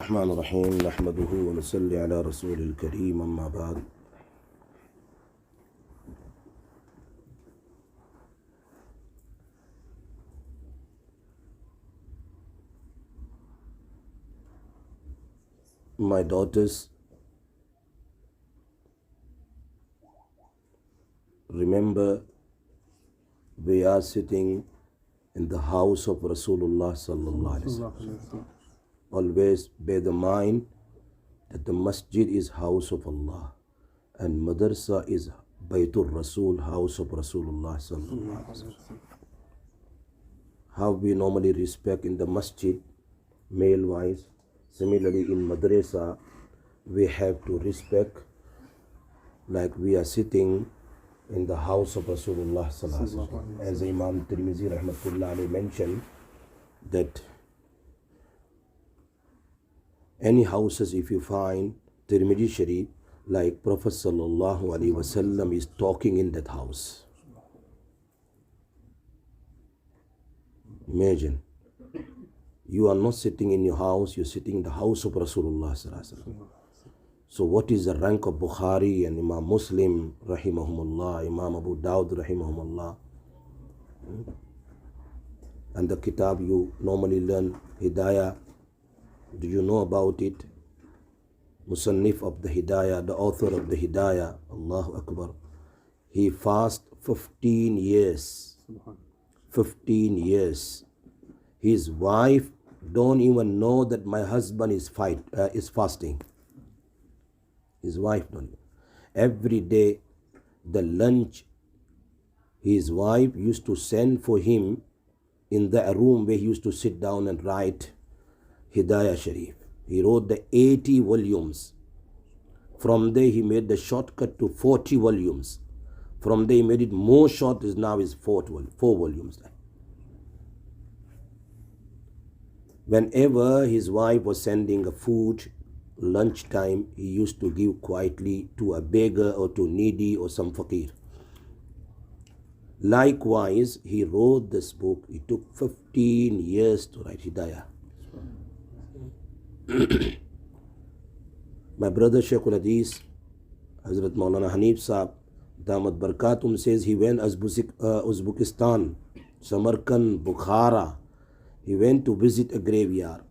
الرحمن الرحيم نحمده ونصلي على رسول الكريم أما بعد. My daughters, remember we are sitting in the house of Rasulullah sallallahu alaihi wasallam. Always bear the mind that the Masjid is house of Allah and Madrasa is Baytul Rasul, house of Rasulullah sallallahu alaihi wasallam. How we normally respect in the Masjid, male wise, similarly in Madrasa we have to respect like we are sitting in the house of Rasulullah sallallahu alaihi wasallam. As Imam Tirmidhi rahmatullah alayhi mentioned that any houses if you find Tirmidhi Shareef, like Prophet sallallahu alaihi wasallam is talking in that house. Imagine, you are not sitting in your house, you're sitting in the house of Rasulullah sallallahu alaihi wasallam. So what is the rank of Bukhari and Imam Muslim rahimahumullah, Imam Abu Dawud rahimahumullah, and the kitab you normally learn, Hidayah. Do you know about it? Musannif of the Hidayah, the author of the Hidayah, Allahu Akbar. He fasted 15 years. 15 years. His wife don't even know that my husband is fasting. His wife don't. Every day, the lunch, his wife used to send for him in the room where he used to sit down and write Ruqyah Shariyah. He wrote the 80 volumes. From there he made the shortcut to 40 volumes. From there he made it more short, is now is 4 volumes. Whenever his wife was sending a food, lunchtime, he used to give quietly to a beggar or to needy or some fakir. Likewise, he wrote this book. It took 15 years to write Hidayah. My brother Shaykh al-Hadith, Hazrat Maulana Hanif Saab, Damat Barakatum, says he went Uzbekistan, Samarkand, Bukhara. He went to visit a graveyard,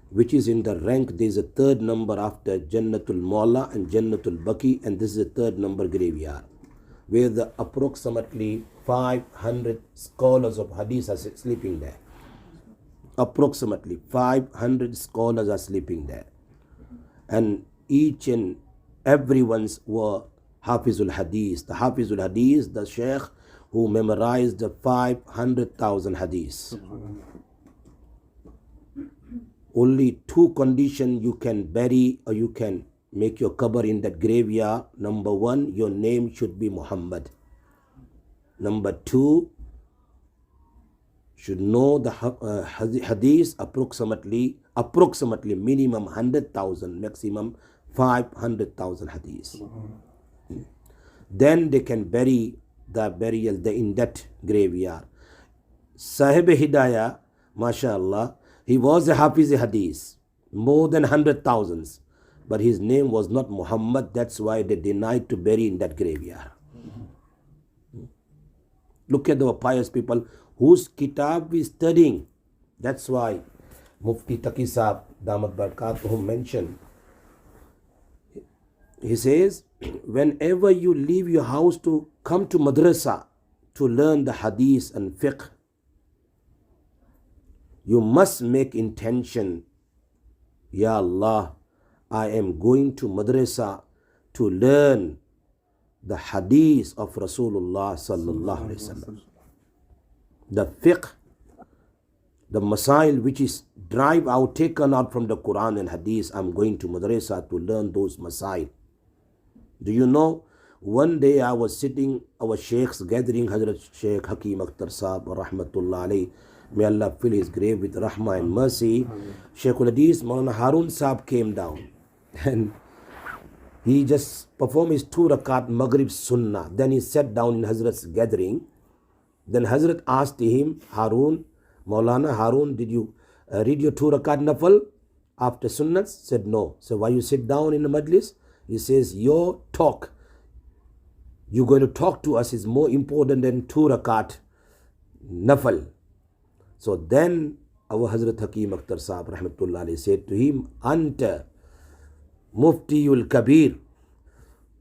which is in the rank. There is a third number after Jannatul Mawla and Jannatul Baqi, and this is a third number graveyard, where the approximately 500 scholars of Hadith are sleeping there. Approximately 500 scholars are sleeping there, and each and everyone's were Hafizul Hadith. The Hafizul Hadith, the Sheikh who memorized the 500,000 Hadiths. Only 2 conditions you can bury or you can make your qabr in that graveyard. Number 1, your name should be Muhammad. Number 2, should know the hadith approximately minimum 100,000, maximum 500,000 hadiths. Then they can bury the burial in that graveyard. Sahib Hidayah, mashallah, he was a Hafiz Hadith, more than 100,000s, but his name was not Muhammad. That's why they denied to bury in that graveyard. Look at the pious people whose kitab we studying. That's why Mufti Taqi Saab, Damat Barakatuhum, mentioned. He says, whenever you leave your house to come to madrasa to learn the hadith and fiqh, you must make intention, Ya Allah, I am going to madrasa to learn the hadith of Rasulullah sallallahu alaihi wasallam. The fiqh, the masail which is taken out from the Quran and Hadith, I'm going to madrasa to learn those masail. Do you know, one day I was sitting, our Sheikh's gathering, Hazrat Sheikh Hakim Akhtar Saab, rahmatullah alayhi, may Allah fill his grave with rahmah and mercy. Shaykh al-Hadith, Maulana Harun Saab came down and he just performed his 2 rakat Maghrib Sunnah. Then he sat down in Hazrat's gathering. Then Hazrat asked him, Harun, Maulana Harun, did you read your 2 rakat nafal? after sunnahs? Said no. So why you sit down in the majlis? He says, your talk, you're going to talk to us is more important than 2 rakat nafal. So then our Hazrat Hakim Akhtar Sahab rahmatullah alayhi said to him, Anta Muftiyul Kabir,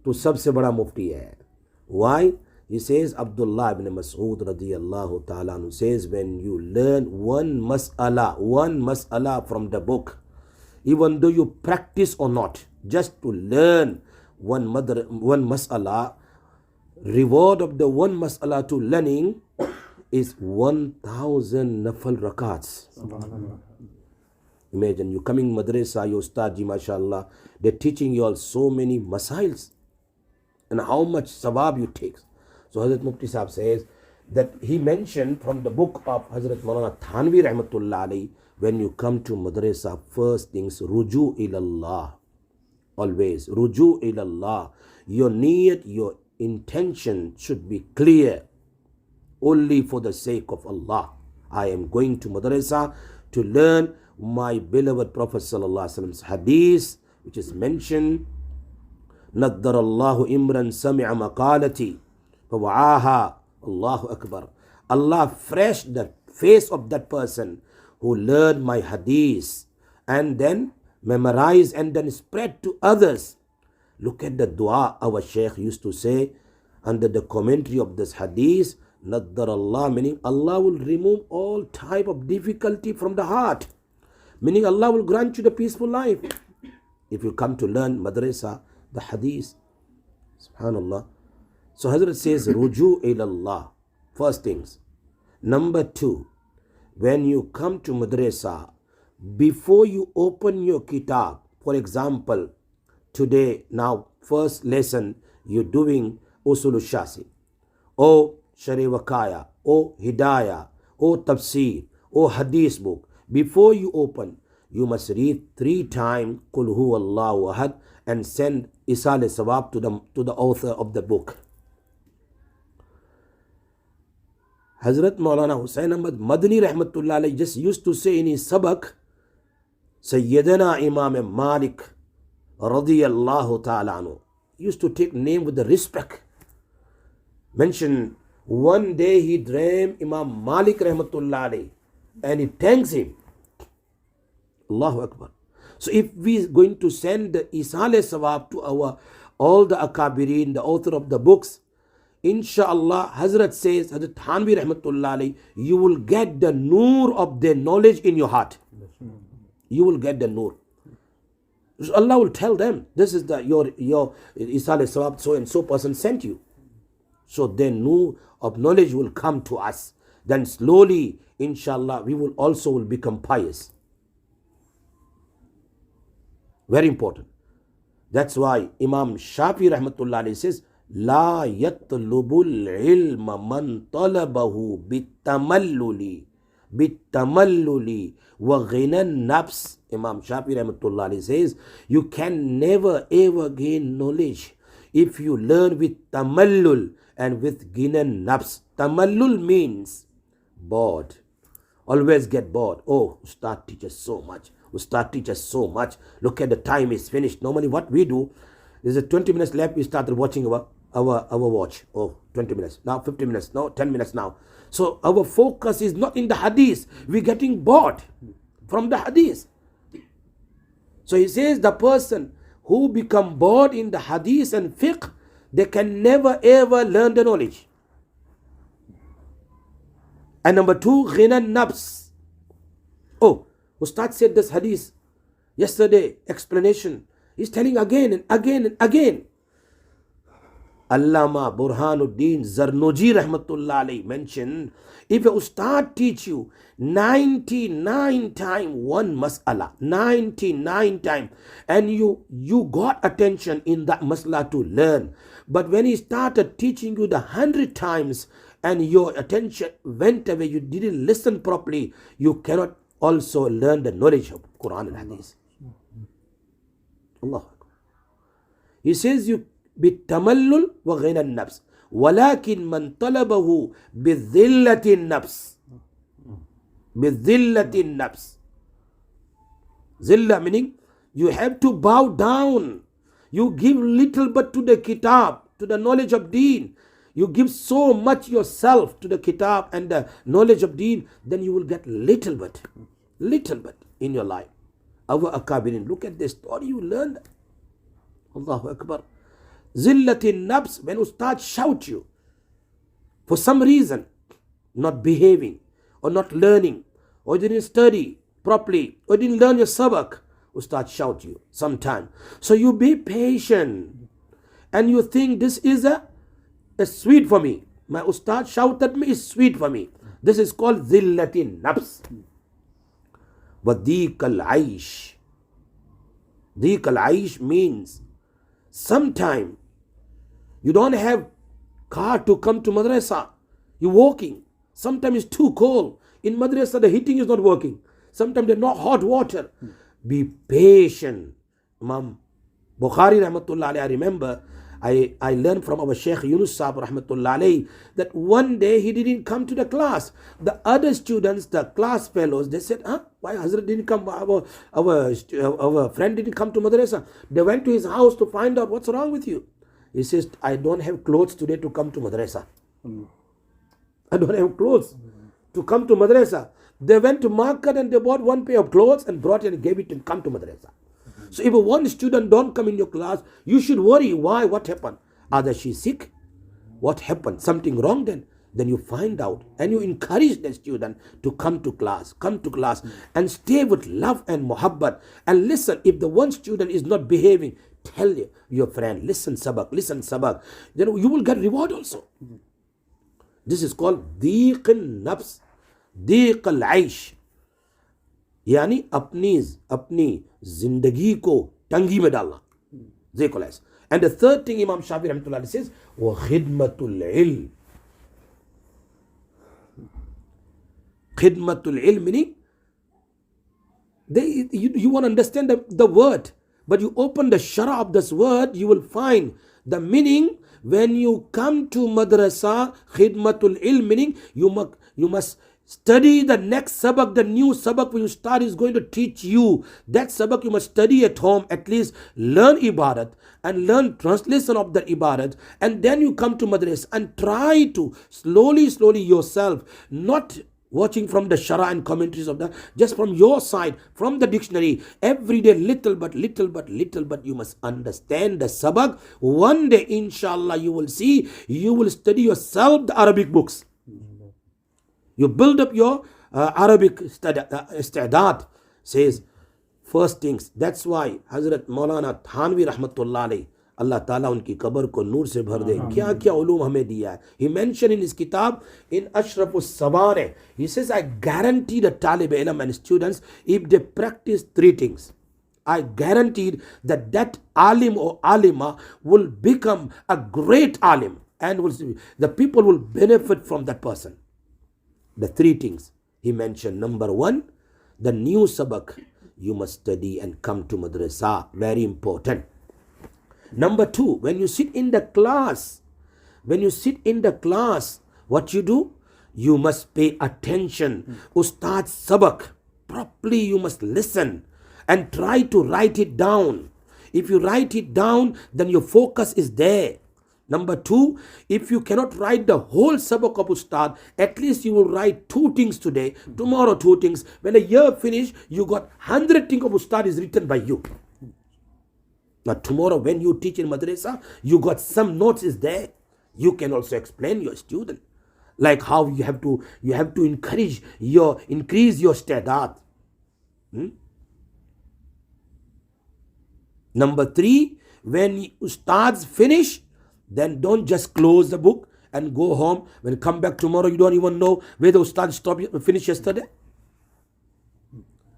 tu sabse bada mufti hai. Why? He says, Abdullah ibn Mas'ud radiyallahu ta'ala anhu says, when you learn one mas'ala from the book, even though you practice or not, just to learn one mas'ala, reward of the one mas'ala to learning is 1,000 nafal rakats. Imagine you coming madrasa, your ustad ji, mashallah, they're teaching you all so many masails, and how much sawab you take. So Hazrat Mufti Sahab says that he mentioned from the book of Hazrat Maulana Thanvi rahmatullah alayhi, when you come to madrasa, first things, ruju ilallah. Always, ruju ilallah. Your niyat, your intention should be clear. Only for the sake of Allah. I am going to madrasa to learn my beloved Prophet sallallahu alaihi wasallam's hadith, which is mentioned, Naddarallahu imran sami'a maqalati fawa'aha. Allahu Akbar. Allah freshed the face of that person who learned my hadith and then memorized and then spread to others. Look at the dua our Shaykh used to say under the commentary of this hadith. Naddar Allah, meaning Allah will remove all type of difficulty from the heart, meaning Allah will grant you the peaceful life if you come to learn madrasa, the hadith. Subhanallah. So Hazrat says ruju ilallah, first things. Number 2, when you come to madrasa, before you open your kitab, for example, today, now first lesson you're doing usul shasi, or Sharif or Hidayah, or Tafsir, or Hadith book. Before you open, you must read 3 times Qul Huwallahu Ahad and send Isal Sawab to the author of the book. Hazrat Maulana Hussain Ahmad Madani rahmatullah alayhi just used to say in his sabak, Sayyidina Imam Malik radiyallahu ta'ala anhu, used to take name with the respect. Mention one day he dreamed Imam Malik rahmatullah alayhi and he thanks him. Allahu Akbar. So if we are going to send the Isale Sawab to all the Akabirin, the author of the books, inshallah, Hazrat says, Hazrat Thanvi rahmatullah alayhi, you will get the noor of their knowledge in your heart. You will get the noor. So Allah will tell them, this is your Isale Sawab, so and so person sent you. So then noor of knowledge will come to us. Then slowly, inshallah, we will also become pious. Very important. That's why Imam Shafi rahmatullah alayhi says, La yatlubul ilma man talabahu bitamalluli wa ghinan nafs. Imam Shafi rahmatullah alayhi says, you can never ever gain knowledge if you learn with tamallul and with ginan nafs. Tamallul means bored. Always get bored. Oh, Ustad teaches so much. Ustad teaches so much. Look at the time is finished. Normally what we do, there's a 20 minutes left, we started watching our watch. Oh, 20 minutes. Now 15 minutes. Now 10 minutes now. So our focus is not in the hadith. We're getting bored from the hadith. So he says the person who become bored in the hadith and fiqh, they can never ever learn the knowledge. And number 2, ghinan nafs. Oh, Ustad said this hadith yesterday, explanation. He's telling again and again and again. Allama Burhanuddin Zarnoji rahmatullah alayhi mentioned, if a Ustad teach you 99 times one mas'ala, 99 times, and you got attention in that mas'ala to learn, but when he started teaching you the 100 times and your attention went away, you didn't listen properly, you cannot also learn the knowledge of Quran and Hadith. Allah. He says you bitamallul wa ghina nafs, walakin man talabahu bidhillatin nafs. Bidhillatin nafs. Zilla meaning you have to bow down. You give little but to the kitab, to the knowledge of deen. You give so much yourself to the kitab and the knowledge of deen, then you will get little bit in your life. Our akabirin, look at this story, you learn. Allahu Akbar. Zillatin nafs, when ustad shout you for some reason, not behaving or not learning or didn't study properly or didn't learn your sabak, ustad shout you sometime. So you be patient and you think this is a sweet for me. My ustad shout at me is sweet for me. This is called zillatin nafs. Wadiq al-aish. Diq al-aish means sometime you don't have car to come to madrasa. You're walking. Sometimes it's too cold. In madrasa the heating is not working. Sometimes there's not hot water. Be patient. Imam Bukhari rahmatullah alayhi, I remember I learned from our Shaykh Yunus Sahib rahmatullah alayhi that one day he didn't come to the class. The other students, the class fellows, they said, why Hazrat didn't come? Our friend didn't come to madrasa. They went to his house to find out what's wrong with you. He says, I don't have clothes today to come to madrasa. I don't have clothes to come to madrasa. They went to market and they bought one pair of clothes and brought it and gave it and come to madrasa. So if one student don't come in your class, you should worry. Why? What happened? Either she's sick. What happened? Something wrong then? Then you find out and you encourage the student to come to class and stay with love and muhabbat. And listen, if the one student is not behaving, tell your friend, listen sabak. Then you will get reward also. This is called diq al-nafs, diq al-aish. यानी अपनी जिंदगी को तंगी में डालना. And the third thing Imam Shafi rahmatullah says, wa khidmatul ilm. Khidmatul ilm meaning you want to understand the word, but you open the shara of this word, you will find the meaning. When you come to madrasa, khidmatul ilm meaning you must study the next sabak, the new sabak when you start is going to teach you. That sabak you must study at home, at least learn ibadat and learn translation of the ibadat, and then you come to madrasa and try to slowly yourself, not watching from the shara and commentaries of that, just from your side, from the dictionary, every day little but you must understand the sabak. One day inshallah you will see, you will study yourself the Arabic books. You build up your Arabic isti'dad, says first things. That's why Hazrat Maulana Thanvi rahmatullah alayhi, Allah Ta'ala unki qabr ko noor se bhar de, kya ulum hame diya hai. He mentioned in his kitab, in Ashrafus Sawane, he says, I guarantee the talib ilm and students, if they practice three things, I guaranteed that alim or alima will become a great alim and the people will benefit from that person. The three things he mentioned. Number one, the new sabak you must study and come to madrasa. Very important. Number two, when you sit in the class, what you do? You must pay attention. Ustad's sabak, properly you must listen and try to write it down. If you write it down, then your focus is there. Number two, if you cannot write the whole sabak of ustad, at least you will write two things today, tomorrow two things. When a year finish, you got 100 things of ustad is written by you. Now tomorrow when you teach in madrasa, you got some notes is there. You can also explain your student, like how you have to increase your isti'dad. Number three, when ustads finish, then don't just close the book and go home. When you come back tomorrow, you don't even know where the ustad finished yesterday.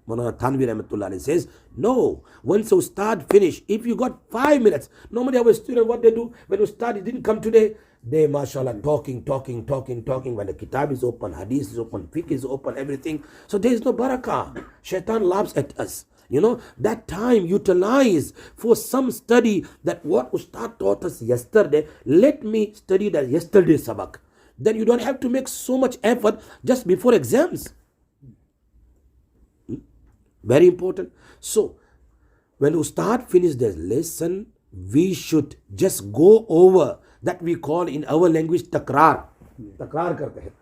Maulana Thanvi rahmatullah says, no, once ustad finish, if you got 5 minutes, normally our student, what they do, when ustad didn't come today, they mashallah talking. When the kitab is open, hadith is open, fiqh is open, everything. So there is no barakah. Shaitan laughs at us. That time utilize for some study, that what ustad taught us yesterday, let me study that yesterday's sabak. Then you don't have to make so much effort just before exams. Very important. So, when Ustad finish the lesson, we should just go over that we call in our language takrar. Takrar karte hain.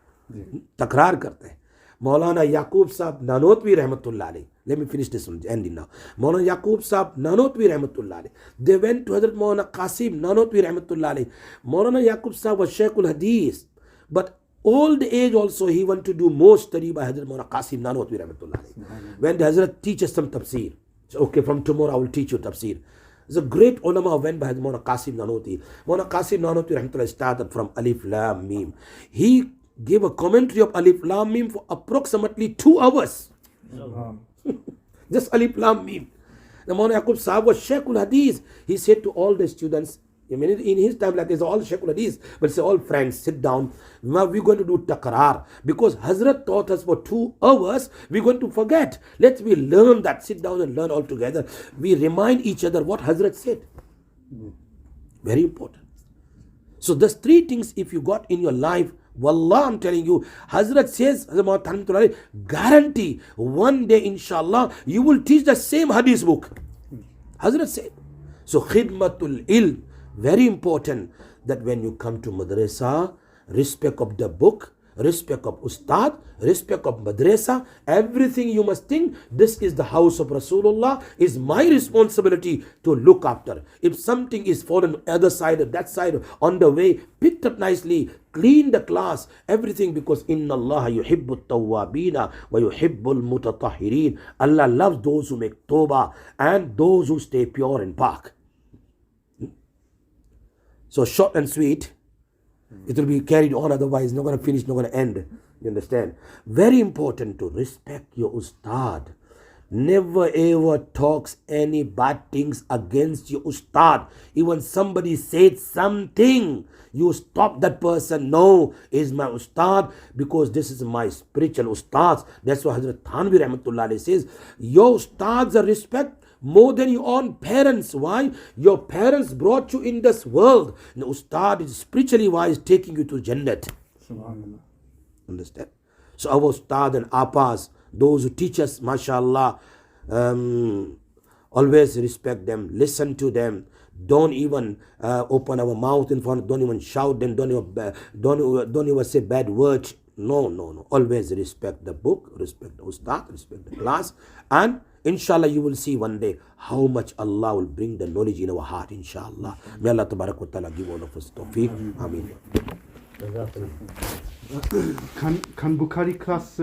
Takrar karte hain. Maulana Yaqub Sahab Nanotwi Rahmatullah alayhi. Let me finish this one, ending now. Maulana Yaqub Sahab Nanotwi Rahmatullah alayhi. They went to Hazrat Maulana Qasim Nanotwi Rahmatullah alayhi. Maulana Yaqub Sahab was Shaykh Hadith. But old age also he went to do more study by Hazrat Maulana Qasim Nanotwi Rahmatullah alayhi. When the Hazrat teaches some tafsir, so okay, from tomorrow I will teach you tafsir. There's a great ulama went by Hazrat Maulana Qasim Nanotwi. Maulana Qasim Nanotwi Rahmatullah started from Alif Lam Mim. He gave a commentary of Alif Lam Mim for approximately 2 hours. Just Alif Lam Mim. The Maulana Yaqub Sahab was Shaykhul Hadith. He said to all the students, I mean, in his time, like it's all Shaykhul Hadith, but say all friends, sit down. Now we're going to do takrar. Because Hazrat taught us for 2 hours, we're going to forget. Let's we learn that, sit down and learn all together. We remind each other what Hazrat said. Very important. So there's 3 things if you got in your life. Wallah, I'm telling you, Hazrat says, guarantee one day, inshallah, you will teach the same hadith book. Hazrat said. So, khidmatul ilm, very important that when you come to madrasa, respect of the book, respect of ustad, respect of madrasa, everything you must think, this is the house of Rasulullah, is my responsibility to look after. If something is fallen on the other side or that side, on the way, picked up nicely, clean the class, everything, because inna Allah yuhibbu tawwabina wa yuhibbul mutatahhirin. Allah loves those who make tawbah and those who stay pure and pak. So short and sweet. It will be carried on, otherwise not going to finish, not going to end. You understand? Very important to respect your ustad. Never ever talks any bad things against your ustad. Even somebody said something, you stop that person. No, is my ustad, because this is my spiritual ustad. That's why Hazrat Thanvi Rahmatullah Alayhi says, your ustads are respect more than your own parents. Why? Your parents brought you in this world. The ustad is spiritually wise, taking you to Jannat. Understand? So our ustad and apas, those who teach us, mashallah, always respect them, listen to them. Don't even open our mouth in front, don't even shout them, don't even say bad words. No. Always respect the book, respect the ustad, respect the class, and inshallah you will see one day how much Allah will bring the knowledge in our heart, inshallah. May Allah tabarak wa ta'ala give all of us tawfiq. Ameen. Kann Bukhari class